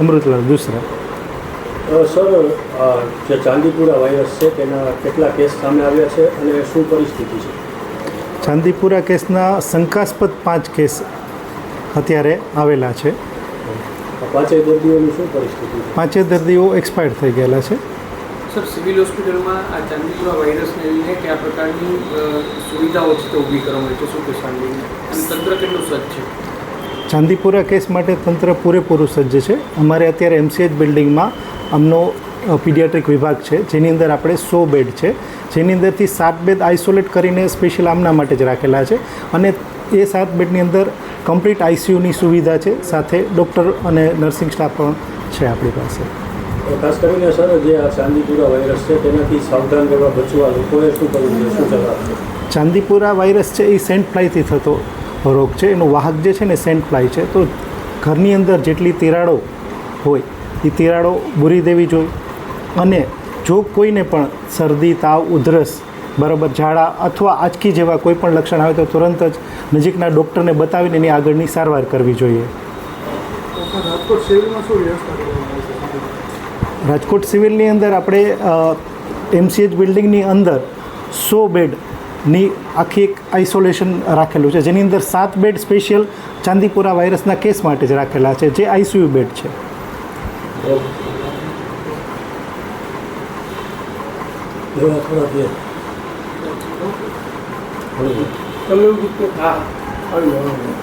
Amritlal દુસરા. Sir, જે Chandipura virus છે તેના કેટલા કેસ સામે આવ્યા છે અને શું પરિસ્થિતિ છે? ચાંદીપુરા કેસના શંકાસ્પદ 5 કેસ અત્યારે આવેલા છે. પાંચેય દર્દીઓની શું પરિસ્થિતિ છે? 5 દર્દીઓ એક્સપાયર થઈ ગયેલા છે. સર, સિવિલ હોસ્પિટલમાં આ ચાંદીપુરા વાયરસને લઈને કયા પ્રકારની સુવિધાઓ છે તે ઊભી કરવામાં આવી છે, શું કહેશો અને તંત્ર કેટલું સજ્જ છે? ચાંદીપુરા કેસ માટે તંત્ર પૂરેપૂરું સજ્જ છે. અમારે અત્યારે MCH બિલ્ડિંગમાં અમનો પીડિયાટ્રિક વિભાગ છે, જેની અંદર આપણે 100 બેડ છે, જેની અંદરથી 7 બેડ આઇસોલેટ કરીને સ્પેશિયલ આમના માટે જ રાખેલા છે. અને એ 7 બેડની અંદર કમ્પ્લીટ ICUની સુવિધા છે, સાથે ડૉક્ટર અને નર્સિંગ સ્ટાફ પણ છે આપણી પાસે. ખાસ કરીને સર, જે આ ચાંદીપુરા વાયરસ છે તેનાથી સાવધાન રહેવા બચવા લોકોએ શું કરવું જોઈએ, શું સલાહ છે? ચાંદીપુરા વાયરસ છે એ સેન્ટ ફ્લાયથી થતો રોગ છે. એનો વાહક જે છે ને સેન્ટ ફ્લાય છે. તો ઘરની અંદર જેટલી તિરાડો હોય એ તિરાડો બૂરી દેવી જોઈએ. અને જો કોઈને પણ શરદી, તાવ, ઉધરસ, બરાબર ઝાડા અથવા આંચકી જેવા કોઈ પણ લક્ષણ આવે તો તુરંત જ નજીકના ડૉક્ટરને બતાવીને એની આગળની સારવાર કરવી જોઈએ. રાજકોટ સિવિલમાં શું વ્યવસ્થા કરવામાં આવી છે? રાજકોટ સિવિલની અંદર આપણે MCH બિલ્ડિંગની અંદર 100 બેડની આખી એક આઇસોલેશન રાખેલું છે, જેની અંદર 7 બેડ સ્પેશિયલ ચાંદીપુરા વાયરસના કેસ માટે જ રાખેલા છે, જે ICU બેડ છે. તમે એવું કીધું કે હા આવી જવાનું.